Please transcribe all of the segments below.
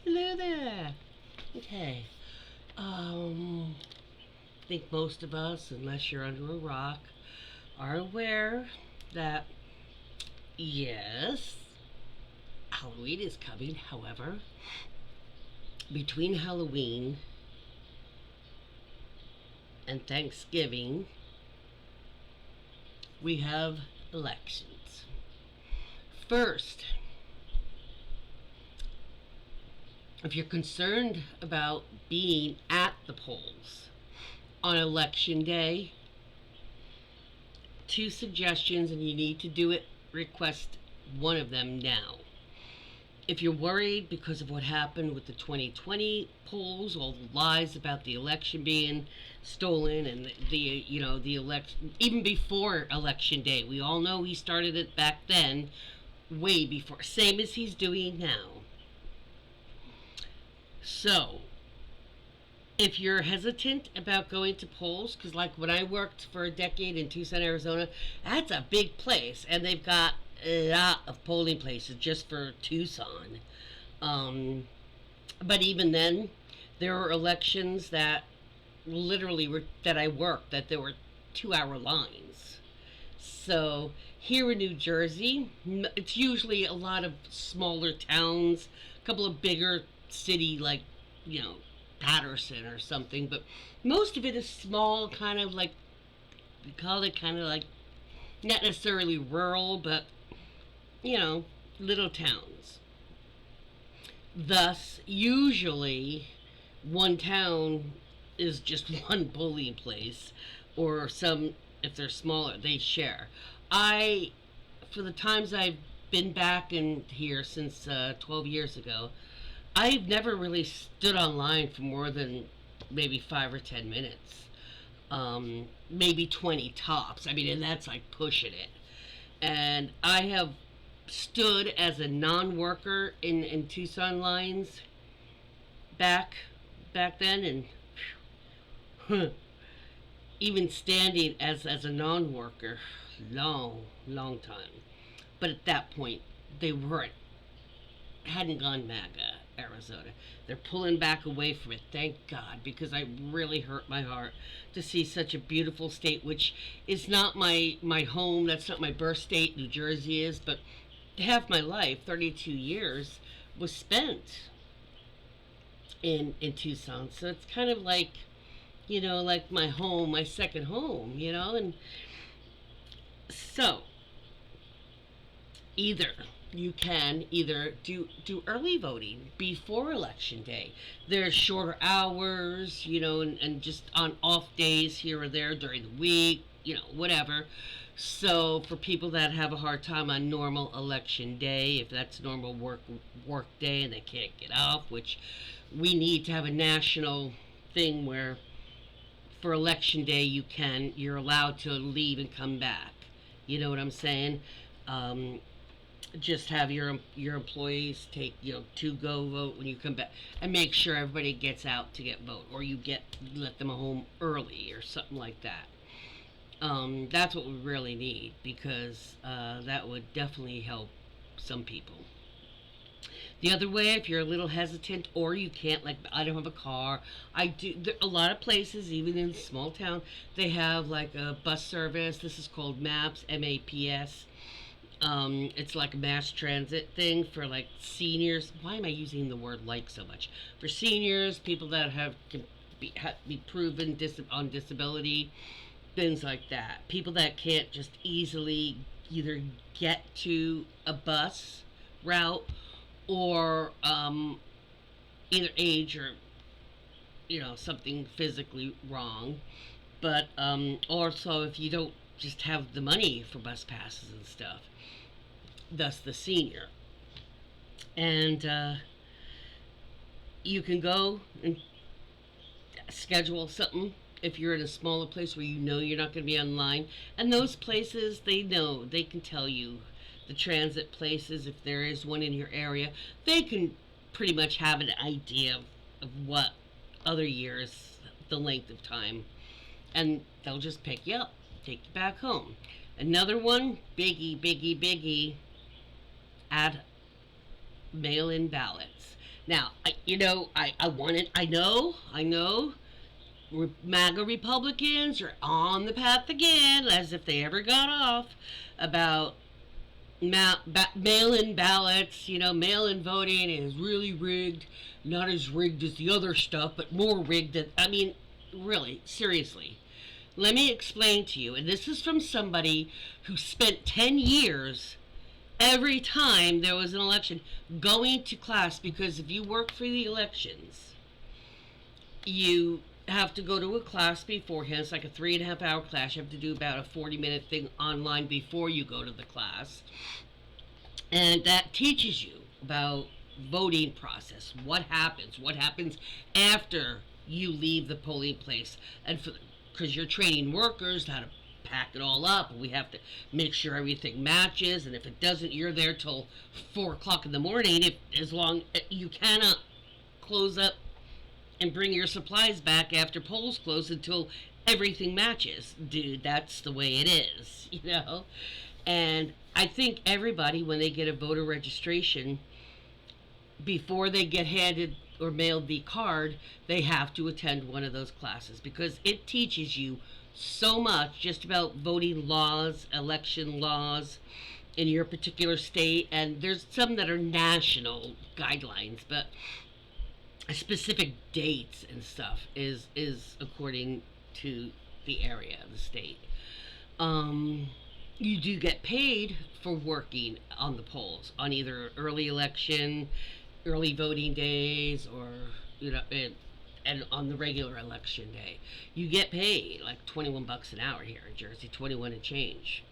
Hello there. Okay. I think most of us, unless you're under a rock, are aware that yes, Halloween is coming. However, between Halloween and Thanksgiving, we have elections. First, if you're concerned about being at the polls on election day, two suggestions, and you need to do it, request one of them now. If you're worried because of what happened with the 2020 polls, all the lies about the election being stolen, and the election, even before election day, we all know he started it back then, way before, same as he's doing now. So, if you're hesitant about going to polls, because like when I worked for a decade in Tucson, Arizona, that's a big place, and they've got a lot of polling places just for Tucson. Um, but even then, there were elections that literally were that I worked that there were 2 hour lines. So here in New Jersey, it's usually a lot of smaller towns, a couple of bigger city like you know Patterson or something, but most of it is small, kind of like we call it kind of like not necessarily rural, but you know, little towns. Thus, usually one town is just one polling place, or some, if they're smaller, they share. I, for the times I've been back in here since 12 years ago, I've never really stood online for more than maybe 5 or 10 minutes. Maybe 20 tops. I mean, and that's like pushing it. And I have stood as a non-worker in Tucson lines back back then, and even standing as a non-worker, long time. But at that point, they weren't hadn't gone MAGA, Arizona. They're pulling back away from it, thank God, because I really hurt my heart to see such a beautiful state, which is not my home. That's not my birth state. New Jersey is, but half my life, 32 years, was spent in Tucson. So it's kind of like, like my home, my second home, and so either you can either do early voting before election day. There's shorter hours, and just on off days here or there during the week, whatever. So for people that have a hard time on normal election day, if that's normal work day and they can't get off, which we need to have a national thing where for election day you're allowed to leave and come back. You know what I'm saying? Um, just have your employees take to go vote when you come back, and make sure everybody gets out to get vote, or let them home early or something like that. That's what we really need, because that would definitely help some people. The other way, if you're a little hesitant or you can't, like I don't have a car, I do. A lot of places, even in small town, they have like a bus service. This is called MAPS, MAPS. It's like a mass transit thing for like seniors. Why am I using the word like so much? For seniors, people that be proven on disability, things like that. People that can't just easily either get to a bus route, or either age or something physically wrong. But also, if you don't just have the money for bus passes and stuff, thus the senior. And you can go and schedule something if you're in a smaller place where you're not going to be online. And those places, they can tell you, the transit places, if there is one in your area, they can pretty much have an idea of what other years, the length of time, and they'll just pick you up, take you back home. Another one, biggie, add mail in ballots. Now, I wanted, I know, MAGA Republicans are on the path again, as if they ever got off, about mail-in ballots. Mail-in voting is really rigged, not as rigged as the other stuff, but more rigged. I mean, really, seriously. Let me explain to you, and this is from somebody who spent 10 years every time there was an election going to class, because if you work for the elections, you have to go to a class beforehand. It's like a 3.5 hour class. You have to do about a 40-minute thing online before you go to the class. And that teaches you about voting process, what happens after you leave the polling place, and because you're training workers how to pack it all up, and we have to make sure everything matches, and if it doesn't, you're there till 4 o'clock in the morning. If as long you cannot close up and bring your supplies back after polls close until everything matches. Dude, that's the way it is. And I think everybody, when they get a voter registration, before they get handed or mailed the card, they have to attend one of those classes, because it teaches you so much just about voting laws, election laws in your particular state. And there's some that are national guidelines, but specific dates and stuff is according to the area of the state. You do get paid for working on the polls on either early election, early voting days, or and on the regular election day. You get paid like $21 an hour here in Jersey, 21 and change.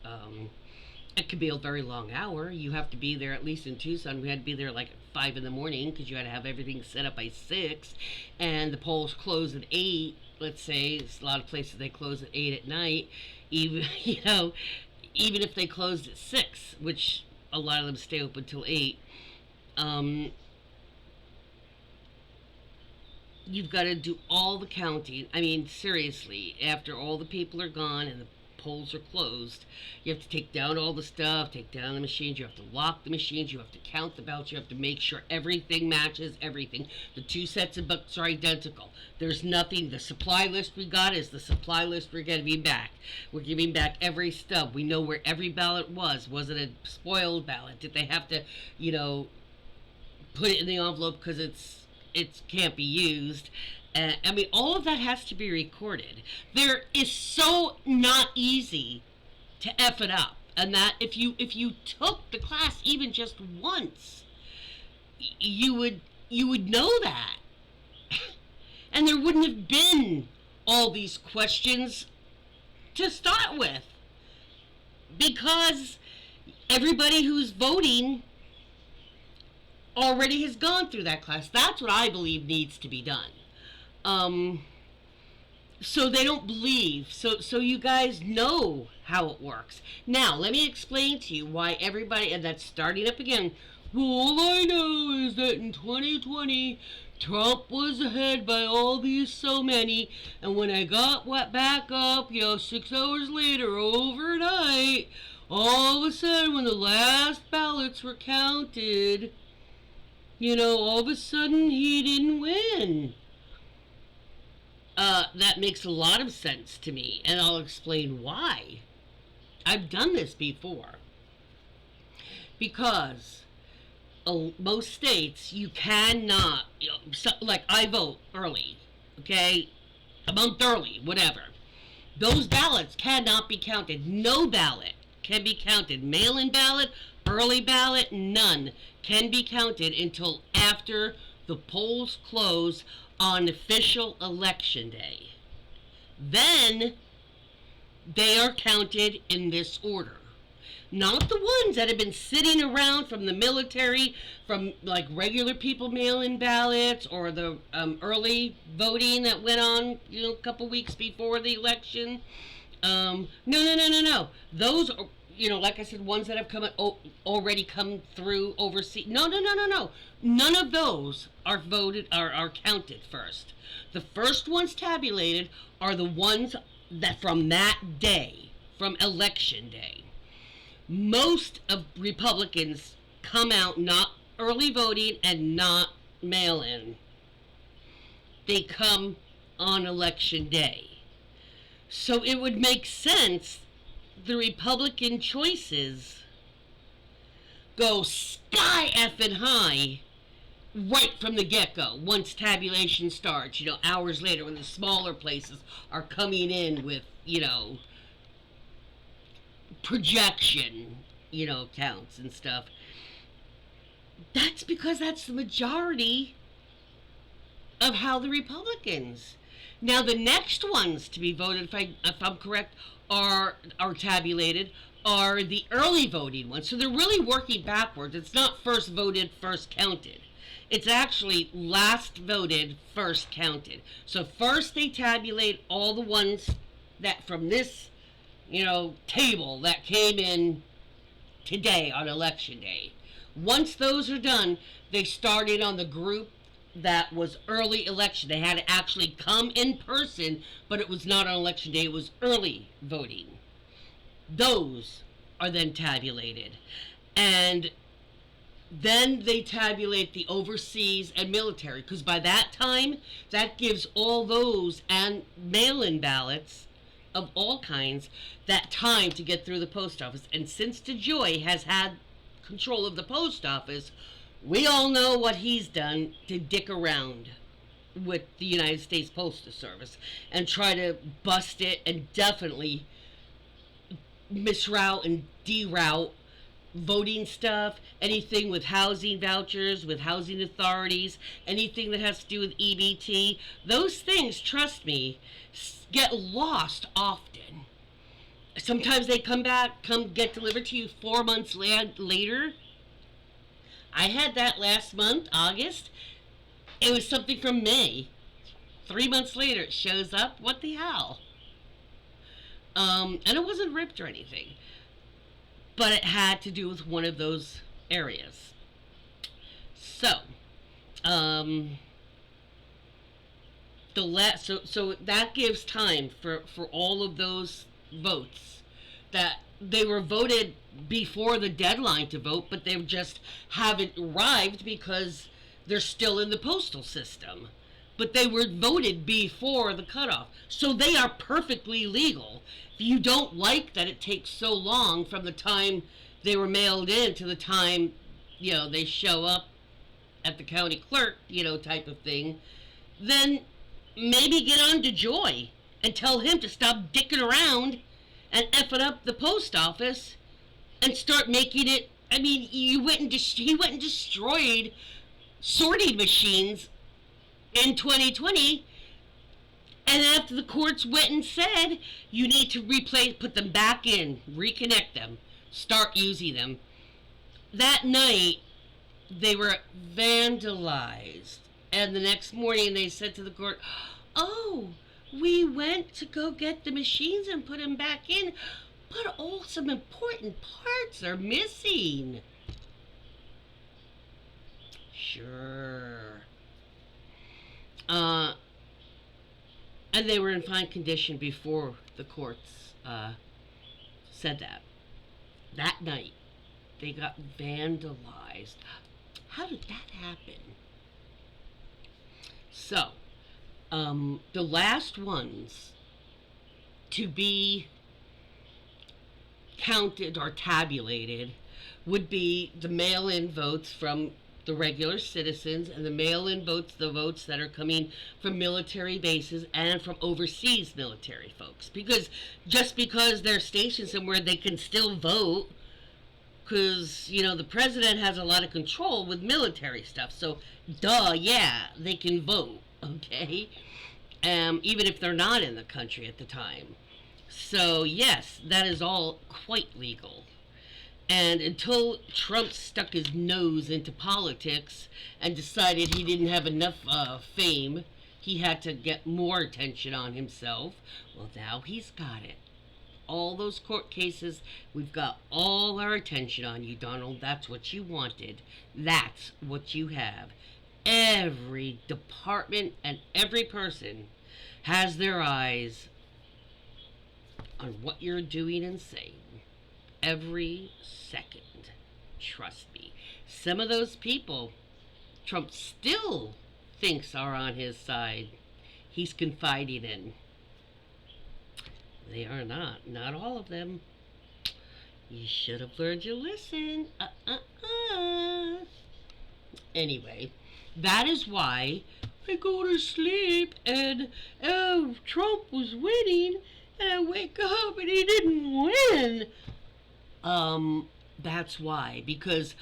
It could be a very long hour. You have to be there, at least in Tucson. We had to be there like at 5 in the morning, because you had to have everything set up by 6, and the polls close at 8. Let's say a lot of places they close at 8 at night. Even even if they closed at 6, which a lot of them stay open till 8. You've got to do all the counting. I mean, seriously, after all the people are gone and the polls are closed, you have to take down all the stuff, take down the machines, you have to lock the machines, you have to count the ballots, you have to make sure everything matches everything. The 2 sets of books are identical. There's nothing. The supply list we got is the supply list we're giving back. We're giving back every stub. We know where every ballot was. Was it a spoiled ballot? Did they have to, put it in the envelope because it can't be used? I mean, all of that has to be recorded. There is so not easy to F it up, and that if you took the class even just once, you would know that, and there wouldn't have been all these questions to start with, because everybody who's voting already has gone through that class. That's what I believe needs to be done. So they don't believe, so you guys know how it works. Now, let me explain to you why everybody, and that's starting up again. Well, all I know is that in 2020, Trump was ahead by all these so many, and when I got back up, 6 hours later, overnight, all of a sudden, when the last ballots were counted, all of a sudden, he didn't win. That makes a lot of sense to me, and I'll explain why. I've done this before. Because most states, you cannot, like I vote early, okay? A month early, whatever. Those ballots cannot be counted. No ballot can be counted. Mail-in ballot, early ballot, none can be counted until after the polls close on official election day. Then they are counted in this order. Not the ones that have been sitting around from the military, from like regular people mail-in ballots, or the early voting that went on, a couple weeks before the election. No. Those are, like I said, ones that have already come through overseas. No. None of those are counted first. The first ones tabulated are the ones that from that day, from election day. Most of Republicans come out not early voting and not mail in, they come on election day. So it would make sense the Republican choices go sky effing high right from the get-go once tabulation starts, hours later when the smaller places are coming in with, projection, counts and stuff. That's because that's the majority of how the Republicans. Now the next ones to be voted, if I'm correct, are tabulated, are the early voting ones. So they're really working backwards. It's not first voted, first counted. It's actually last voted, first counted. So first they tabulate all the ones that from this, table that came in today on election day. Once those are done, they started on the group that was early election. They had to actually come in person, but it was not on election day, it was early voting. Those are then tabulated. And then they tabulate the overseas and military, because by that time, that gives all those and mail-in ballots of all kinds that time to get through the post office. And since DeJoy has had control of the post office, we all know what he's done to dick around with the United States Postal Service and try to bust it and definitely misroute and deroute voting stuff, anything with housing vouchers, with housing authorities, anything that has to do with EBT. Those things, trust me, get lost often. Sometimes they come get delivered to you 4 months later. I had that last month, August. It was something from May. 3 months later, it shows up. What the hell? And it wasn't ripped or anything. But it had to do with one of those areas. So, so that gives time for all of those votes that they were voted before the deadline to vote, but they just haven't arrived because they're still in the postal system. But they were voted before the cutoff, so they are perfectly legal. If you don't like that it takes so long from the time they were mailed in to the time, they show up at the county clerk, type of thing, then maybe get on to Joy and tell him to stop dicking around and effing up the post office and start making it. I mean, he went and destroyed sorting machines in 2020, and after the courts went and said you need to put them back in, reconnect them, start using them, that night they were vandalized. And the next morning they said to the court, oh, we went to go get the machines and put them back in, but some important parts are missing. Sure. And they were in fine condition before the courts said that. That night, they got vandalized. How did that happen? So, the last ones to be counted or tabulated would be the mail-in votes from the regular citizens, and the mail-in votes, the votes that are coming from military bases and from overseas military folks. Because just because they're stationed somewhere, they can still vote, because, the president has a lot of control with military stuff. So, yeah, they can vote, okay? Even if they're not in the country at the time. So, yes, that is all quite legal. And until Trump stuck his nose into politics and decided he didn't have enough fame, he had to get more attention on himself. Well, now he's got it. All those court cases, we've got all our attention on you, Donald. That's what you wanted. That's what you have. Every department and every person has their eyes on what you're doing and saying. Every second. Trust me. Some of those people Trump still thinks are on his side, he's confiding in. They are not. Not all of them. You should have learned your lesson. Anyway, that is why I go to sleep and oh, Trump was winning, and I wake up and he didn't win. That's why, because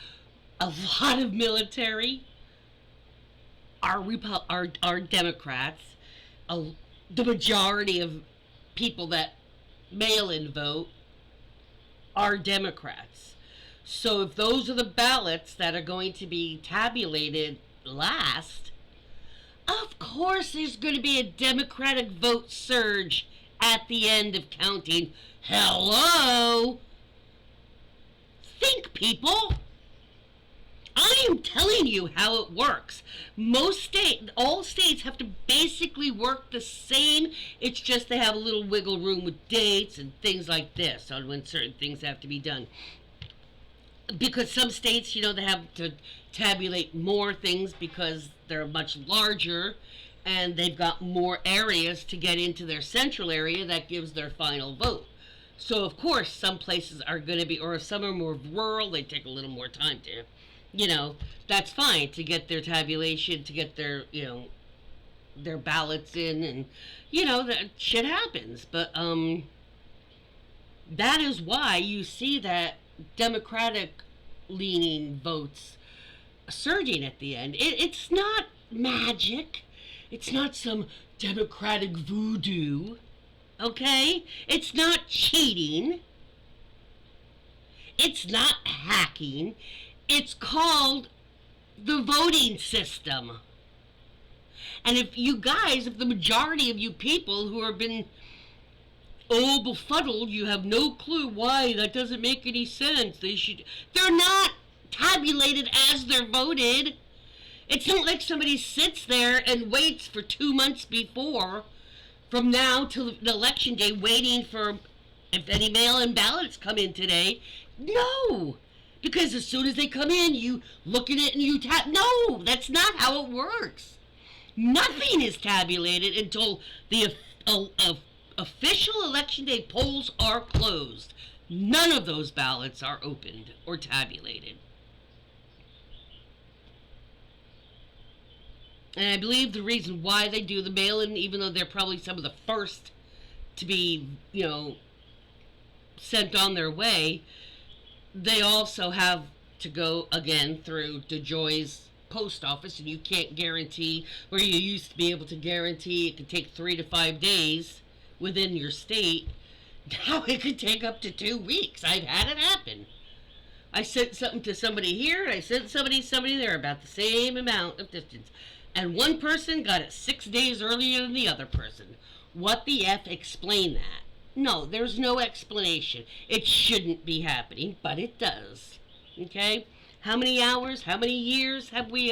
a lot of military are Democrats. The majority of people that mail-in vote are Democrats. So if those are the ballots that are going to be tabulated last, of course there's going to be a Democratic vote surge at the end of counting. Hello? Think, people. I am telling you how it works. All states have to basically work the same. It's just they have a little wiggle room with dates and things like this on when certain things have to be done. Because some states, they have to tabulate more things because they're much larger and they've got more areas to get into their central area that gives their final vote. So, of course, some places are going to be, or if some are more rural, they take a little more time to, that's fine to get their tabulation, to get their, their ballots in, and, that shit happens. But, that is why you see that Democratic leaning votes surging at the end. It's not magic. It's not some Democratic voodoo. Okay? It's not cheating. It's not hacking. It's called the voting system. And if the majority of you people who have been befuddled, you have no clue why that doesn't make any sense. They're not tabulated as they're voted. It's not like somebody sits there and waits for 2 months before, from now till the election day, waiting for if any mail-in ballots come in today. No, because as soon as they come in, you look at it and you No, that's not how it works. Nothing is tabulated until the official election day polls are closed. None of those ballots are opened or tabulated. And I believe the reason why they do the mail-in, even though they're probably some of the first to be, sent on their way, they also have to go again through DeJoy's post office, and you can't guarantee, where you used to be able to guarantee it could take 3 to 5 days within your state. Now it could take up to 2 weeks. I've had it happen. I sent something to somebody here, and I sent somebody there about the same amount of distance. And one person got it 6 days earlier than the other person. What the F? Explain that. No, there's no explanation. It shouldn't be happening, but it does. Okay? How many hours, how many years have we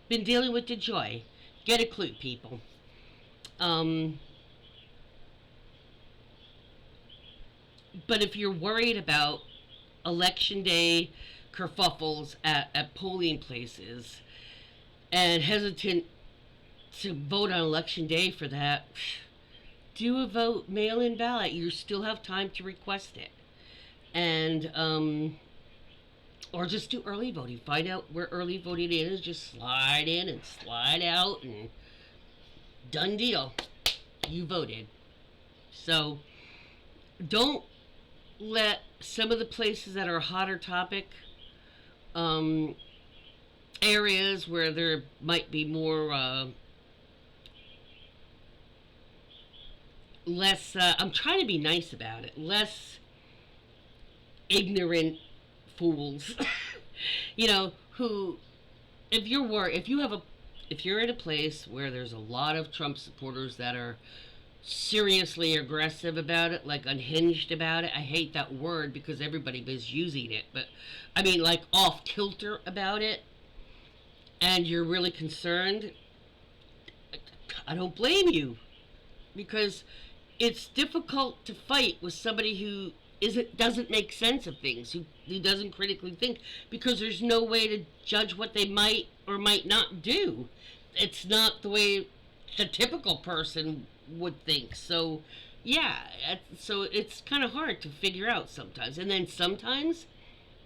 been dealing with DeJoy? Get a clue, people. But if you're worried about election day kerfuffles at polling places and hesitant to vote on election day for that, do a vote mail-in ballot. You still have time to request it. And, or just do early voting. Find out where early voting is. Just slide in and slide out and done deal. You voted. So, don't let some of the places that are a hotter topic, areas where there might be more, less, I'm trying to be nice about it, less ignorant fools, who, if you're in a place where there's a lot of Trump supporters that are seriously aggressive about it, like unhinged about it. I hate that word because everybody is using it, but I mean like off kilter about it, and you're really concerned, I don't blame you, because it's difficult to fight with somebody who isn't doesn't make sense of things, who doesn't critically think, because there's no way to judge what they might or might not do. It's not the way the typical person would think. So, yeah, so it's kind of hard to figure out sometimes. And then sometimes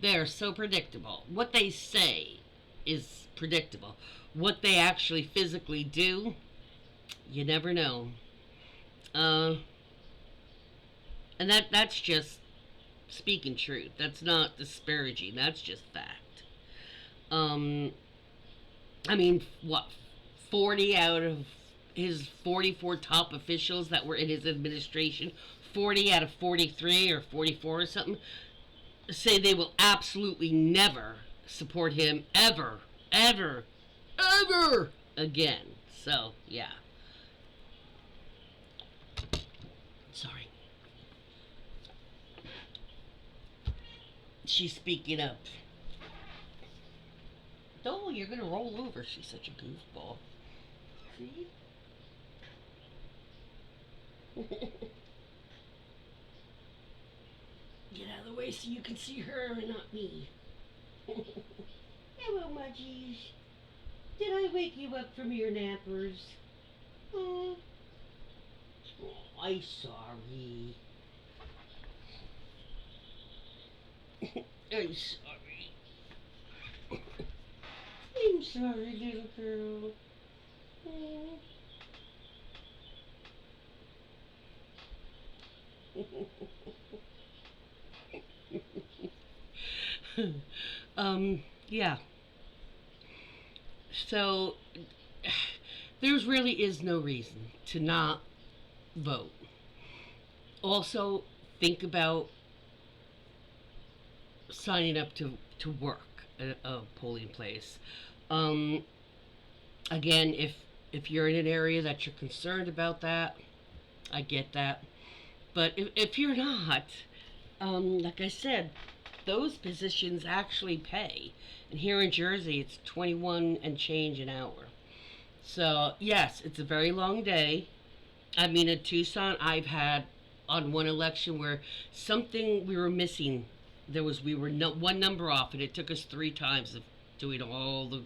they are so predictable. What they say is predictable. What they actually physically do, you never know. Uh, and that's just speaking truth. That's not disparaging. That's just fact. Um, I mean, what, 40 out of his 44 top officials that were in his administration, 40 out of 43 or 44 or something, say they will absolutely never support him ever, ever, ever again. So, yeah. Sorry. She's speaking up. Oh, you're gonna roll over. She's such a goofball. See? Get out of the way so you can see her and not me. Hello, Mudgies. Did I wake you up from your nappers? Oh, I'm sorry. I'm sorry. I'm sorry, little girl. Oh. Yeah. So, there really is no reason to not vote. Also, think about signing up to work at a polling place. Um, Again, if you're in an area that you're concerned about that, I get that. But if you're not, like I said, those positions actually pay. And here in Jersey, it's 21 and change an hour. So, yes, it's a very long day. I mean, in Tucson, I've had on one election where something we were missing. We were no, one number off, and it took us 3 times of doing all the.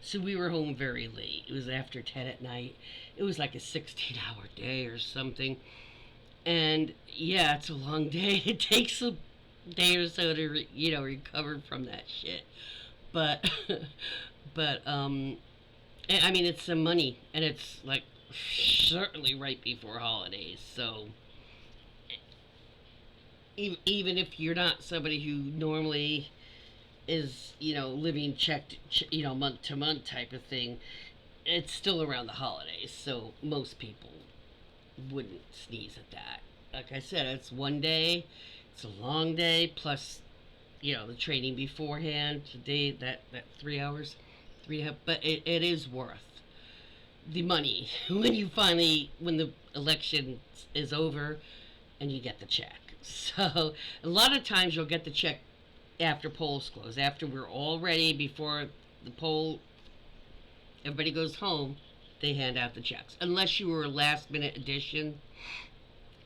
So we were home very late. It was after 10 at night. It was like a 16-hour day or something. And yeah, it's a long day. It takes a day or so to recover from that shit. But I mean, it's some money, and it's like certainly right before holidays. So even if you're not somebody who normally is living month to month type of thing, it's still around the holidays, so most people wouldn't sneeze at that. Like I said, it's one day, it's a long day, plus the training beforehand, today that 3 hours, but it is worth the money when the election is over and you get the check. So a lot of times you'll get the check after polls close, after we're all ready, before the poll, everybody goes home, they hand out the checks. Unless you were a last minute addition,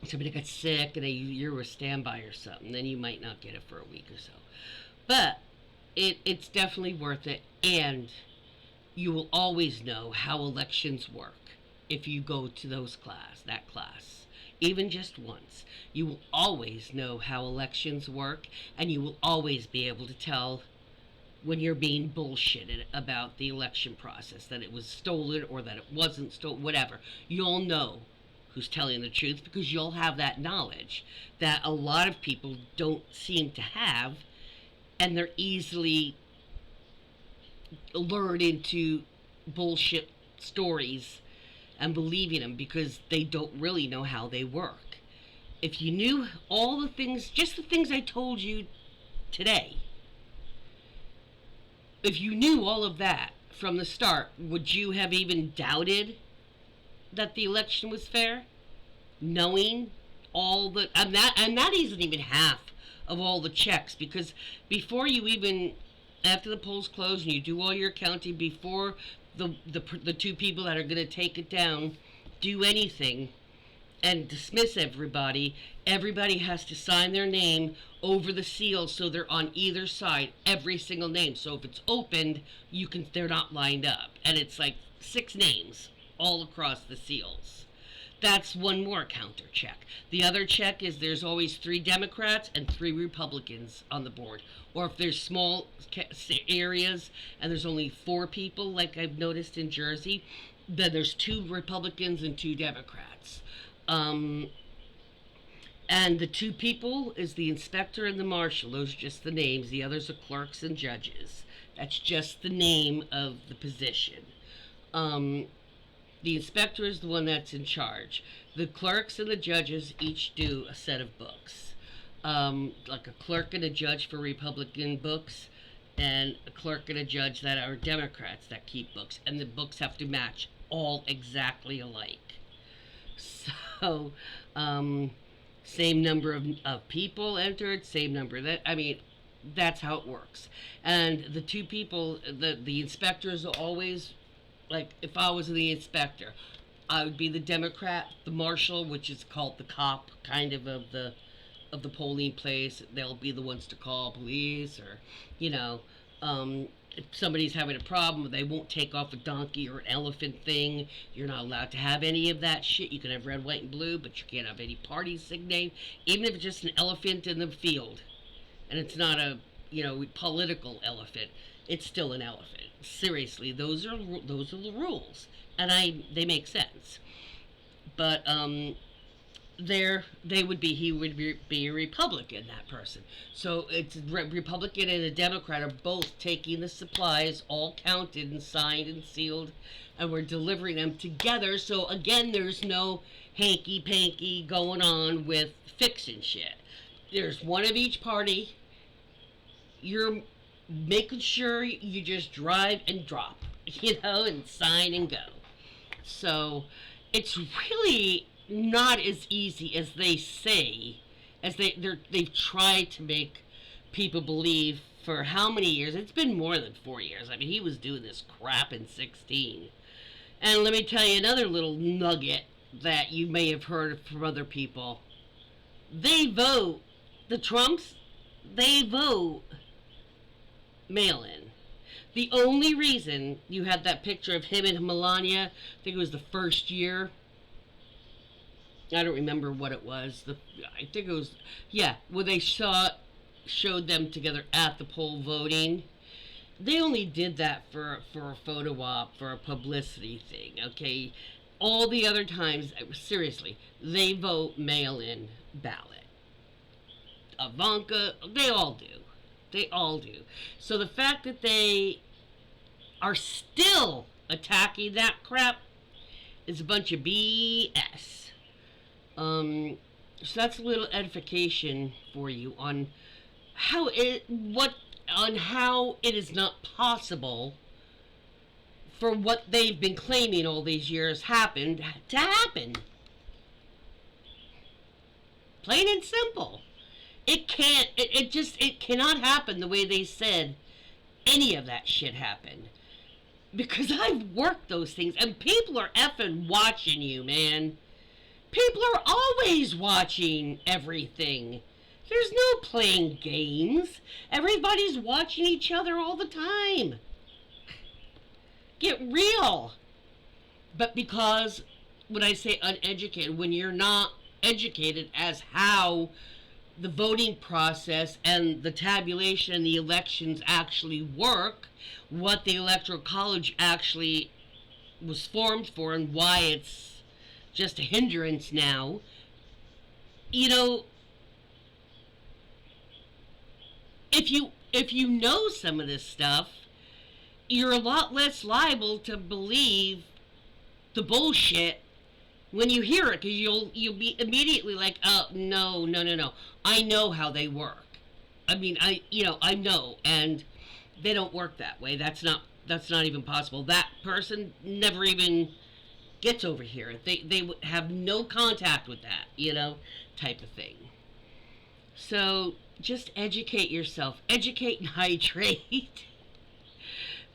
somebody got sick and you were a standby or something, then you might not get it for a week or so. But it's definitely worth it, and you will always know how elections work if you go to that class, even just once. You will always know how elections work, and you will always be able to tell when you're being bullshitted about the election process, that it was stolen or that it wasn't stolen, whatever. You'll know who's telling the truth, because you'll have that knowledge that a lot of people don't seem to have, and they're easily lured into bullshit stories and believing them because they don't really know how they work. If you knew all the things, just the things I told you today, if you knew all of that from the start, would you have even doubted that the election was fair? Knowing all the, and that isn't even half of all the checks, because before you even, after the polls close and you do all your counting, before the two people that are going to take it down do anything, and dismiss everybody, everybody has to sign their name over the seal, so they're on either side, every single name. So if it's opened, they're not lined up, and it's like 6 names all across the seals. That's one more counter check. The other check is there's always 3 Democrats and 3 Republicans on the board. Or if there's small areas and there's only 4 people, like I've noticed in Jersey, then there's 2 Republicans and 2 Democrats. And the 2 people is the inspector and the marshal. Those are just the names. The others are clerks and judges. That's just the name of the position. The inspector is the one that's in charge. The clerks and the judges each do a set of books. Like a clerk and a judge for Republican books, and a clerk and a judge that are Democrats that keep books. And the books have to match all exactly alike. So, same number of people entered, same number that's how it works. And the 2 people, the inspectors are always, like, if I was the inspector, I would be the Democrat, the marshal, which is called the cop, kind of the polling place. They'll be the ones to call police, or, if somebody's having a problem, they won't take off a donkey or an elephant thing. You're not allowed to have any of that shit. You can have red, white, and blue, but you can't have any party signal, even if it's just an elephant in the field. And it's not a, political elephant. It's still an elephant. Seriously, those are the rules, and they make sense. But he would be a Republican, that person. So it's Republican and a Democrat are both taking the supplies, all counted and signed and sealed, and we're delivering them together. So again, there's no hanky panky going on with fixing shit. There's one of each party. You're making sure you just drive and drop, and sign and go. So it's really not as easy as they say, as they've tried to make people believe for how many years. It's been more than 4 years. I mean, he was doing this crap in 16. And let me tell you another little nugget that you may have heard from other people. They vote, the Trumps, they vote mail-in. The only reason you had that picture of him and Melania, I think it was the first year. I don't remember what it was. I think it was, where they showed them together at the poll voting. They only did that for a photo op, for a publicity thing, okay? All the other times, seriously, they vote mail-in ballot. Ivanka, they all do. They all do. So the fact that they are still attacking that crap is a bunch of BS. So that's a little edification for you on how it is not possible for what they've been claiming all these years happened to happen. Plain and simple. It can't, it cannot happen the way they said any of that shit happened. Because I've worked those things, and people are effing watching you, man. People are always watching everything. There's no playing games. Everybody's watching each other all the time. Get real. But because, when I say uneducated, when you're not educated as how the voting process and the tabulation and the elections actually work, what the Electoral College actually was formed for, and why it's just a hindrance now, if you know some of this stuff, you're a lot less liable to believe the bullshit when you hear it, because you'll be immediately like, oh, no, I know how they work. I mean, I know, and they don't work that way. That's not even possible. That person never even gets over here. They have no contact with that, type of thing. So just educate yourself. Educate and hydrate.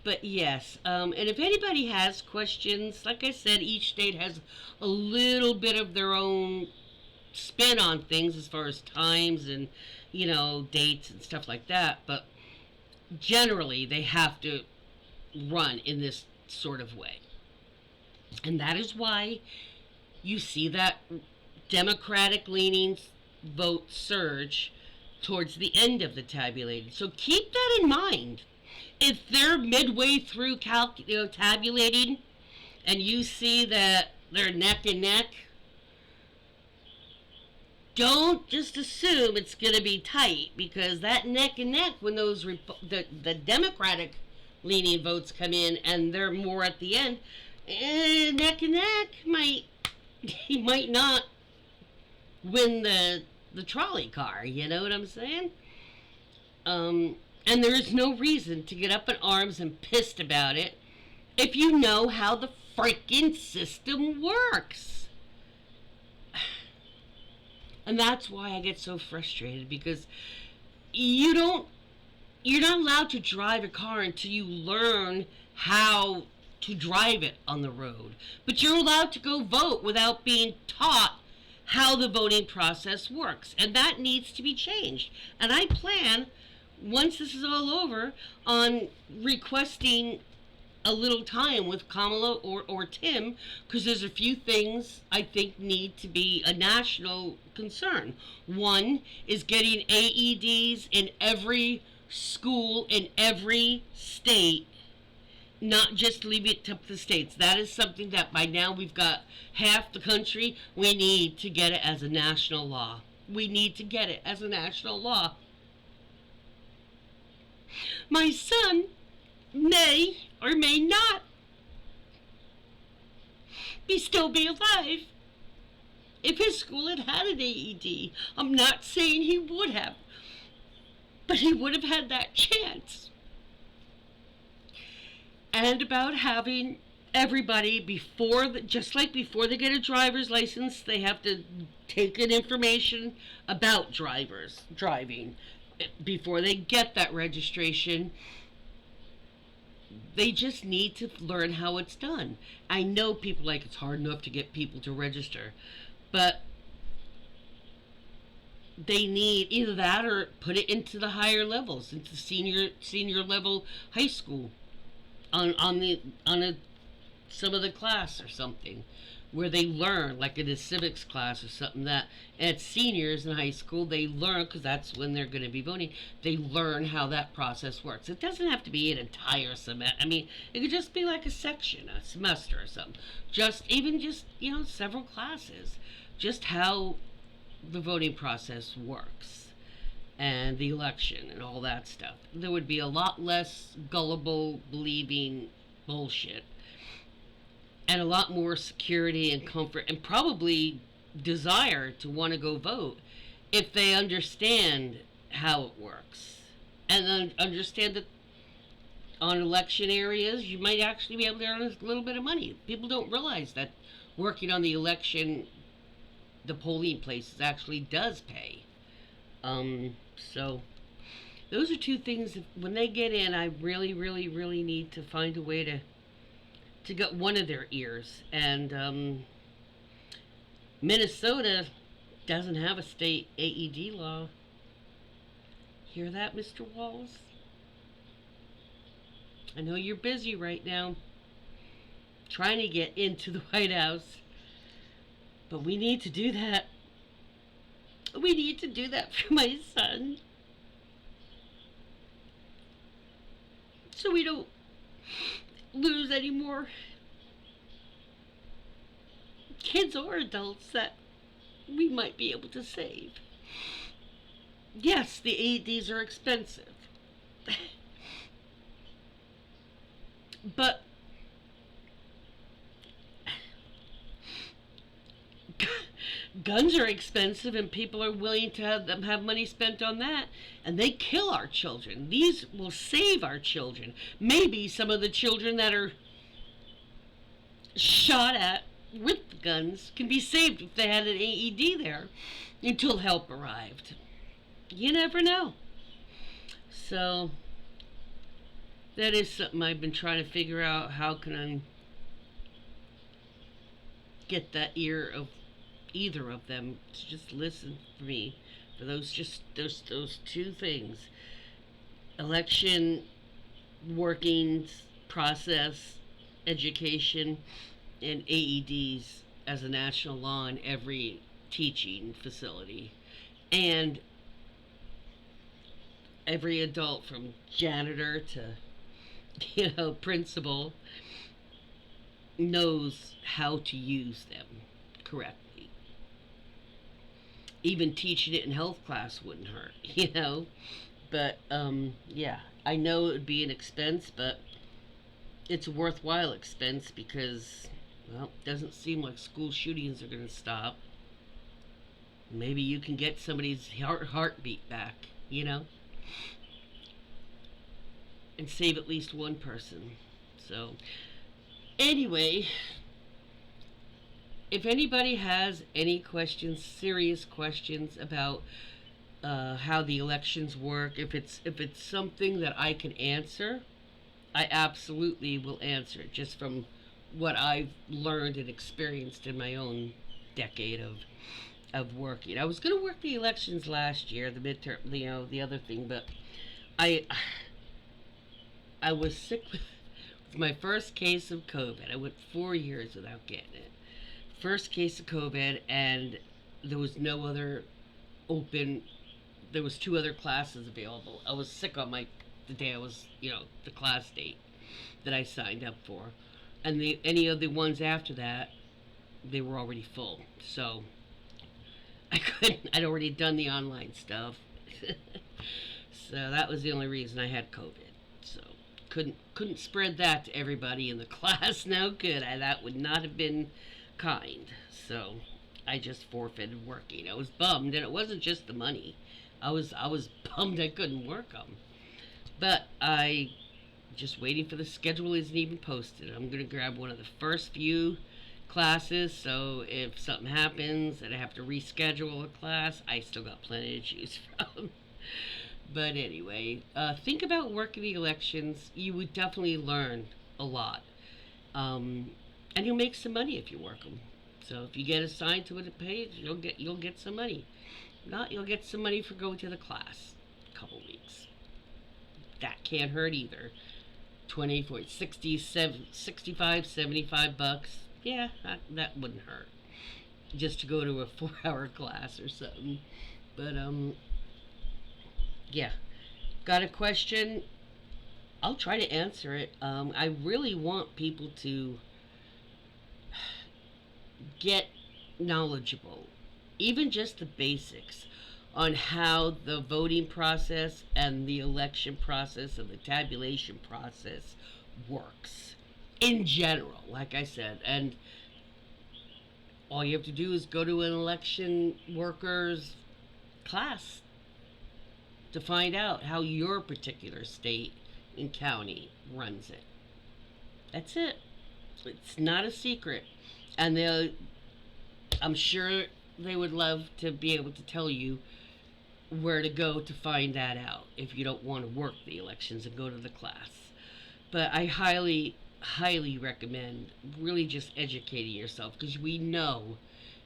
But yes, and if anybody has questions, like I said, each state has a little bit of their own spin on things as far as times and, dates and stuff like that. But generally, they have to run in this sort of way. And that is why you see that Democratic leaning vote surge towards the end of the tabulating. So keep that in mind. If they're midway through tabulating and you see that they're neck and neck, don't just assume it's going to be tight, because that neck and neck, when the Democratic leaning votes come in and they're more at the end, neck and neck he might not win the trolley car. You know what I'm saying? And there is no reason to get up in arms and pissed about it if you know how the freaking system works. And that's why I get so frustrated, because you're not allowed to drive a car until you learn how to drive it on the road. But you're allowed to go vote without being taught how the voting process works. And that needs to be changed. And I plan, once this is all over, on requesting a little time with Kamala or Tim, because there's a few things I think need to be a national concern. One is getting AEDs in every school in every state, not just leave it to the states. That is something that by now we've got half the country. We need to get it as a national law. We need to get it as a national law. My son may or may not still be alive if his school had had an AED. I'm not saying he would have, but he would have had that chance. And about having everybody just like before they get a driver's license, they have to take in information about driving. Before they get that registration, they just need to learn how it's done. I know people like it's hard enough to get people to register, but they need either that or put it into the higher levels, into senior level high school, on some of the class or something, where they learn, like in a civics class or something, that at seniors in high school they learn, because that's when they're going to be voting, they learn how that process works. It doesn't have to be an entire semester. I mean, it could just be like a section, a semester or something. Just several classes, just how the voting process works and the election and all that stuff. There would be a lot less gullible believing bullshit, and a lot more security and comfort, and probably desire to want to go vote if they understand how it works, and then understand that on election areas you might actually be able to earn a little bit of money. People don't realize that working on the polling places actually does pay. So those are two things that when they get in, I really, really, really need to find a way to get one of their ears. And Minnesota doesn't have a state AED law. Hear that, Mr. Walls? I know you're busy right now trying to get into the White House, but we need to do that. We need to do that for my son, so we don't lose any more kids or adults that we might be able to save. Yes, the AEDs are expensive, but guns are expensive, and people are willing to have money spent on that, and they kill our children. These will save our children. Maybe some of the children that are shot at with the guns can be saved if they had an AED there until help arrived. You never know. So that is something I've been trying to figure out. How can I get that ear of either of them to just listen for me for those just those two things: election workings process, education, and AEDs as a national law in every teaching facility, and every adult from janitor to principal knows how to use them correctly. Even teaching it in health class wouldn't hurt, But yeah, I know it would be an expense, but it's a worthwhile expense because, well, it doesn't seem like school shootings are going to stop. Maybe you can get somebody's heartbeat back, and save at least one person. So, anyway, if anybody has any questions, serious questions about how the elections work, if it's something that I can answer, I absolutely will answer it, just from what I've learned and experienced in my own decade of working. I was going to work the elections last year, the midterm, the other thing, but I I was sick with my first case of COVID. I went 4 years without getting it. First case of COVID, and there was no other open. There was two other classes available. I was sick on the day I was, the class date that I signed up for, and any of the ones after that, they were already full. So I couldn't. I'd already done the online stuff, so that was the only reason I had COVID. So couldn't spread that to everybody in the class. No good. That would not have been kind. So I just forfeited working. I was bummed, and it wasn't just the money. I was bummed I couldn't work them. But I just waiting for the schedule isn't even posted. I'm gonna grab one of the first few classes, so if something happens and I have to reschedule a class, I still got plenty to choose from. But anyway, think about working the elections. You would definitely learn a lot, and you'll make some money if you work them. So if you get assigned to a page, you'll get some money. If not, you'll get some money for going to the class a couple weeks. That can't hurt either. 20, 40, 60, 70, 65, $75. Yeah, that wouldn't hurt. Just to go to a 4-hour class or something. But, yeah. Got a question? I'll try to answer it. I really want people to get knowledgeable, even just the basics, on how the voting process and the election process and the tabulation process works in general, like I said. And all you have to do is go to an election workers class to find out how your particular state and county runs it. That's it. It's not a secret. And I'm sure they would love to be able to tell you where to go to find that out if you don't want to work the elections and go to the class. But I highly, highly recommend really just educating yourself, because we know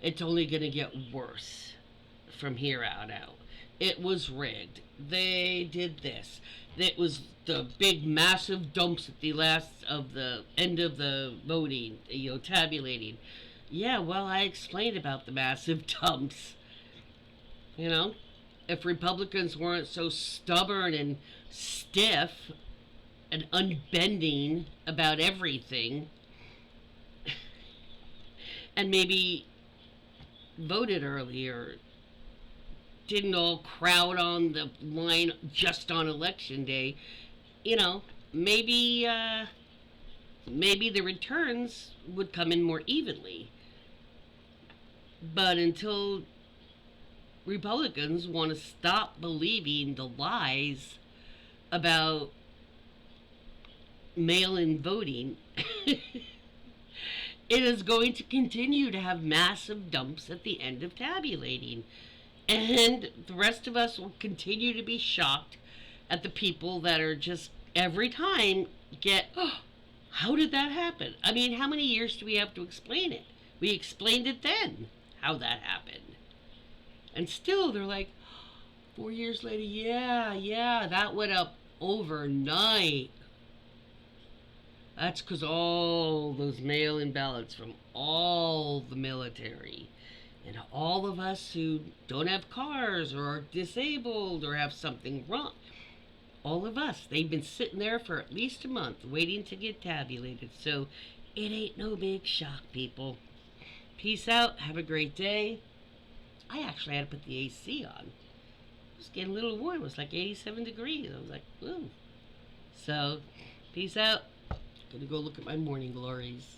it's only going to get worse from here on out. It was rigged. They did this. It was the big massive dumps at the end of the voting, tabulating. Yeah, well, I explained about the massive dumps. If Republicans weren't so stubborn and stiff and unbending about everything, and maybe voted early, or didn't all crowd on the line just on election day, maybe the returns would come in more evenly. But until Republicans want to stop believing the lies about mail-in voting, it is going to continue to have massive dumps at the end of tabulating. And the rest of us will continue to be shocked at the people that are just every time get, oh, how did that happen? I mean, how many years do we have to explain it? We explained it then, how that happened. And still they're like, 4 years later, yeah, yeah, that went up overnight. That's because all those mail in ballots from all the military and all of us who don't have cars or are disabled or have something wrong, all of us, they've been sitting there for at least a month waiting to get tabulated. So it ain't no big shock, people. Peace out. Have a great day. I actually had to put the AC on. It was getting a little warm. It was like 87 degrees. I was like, ooh. So, peace out. Gonna go look at my morning glories.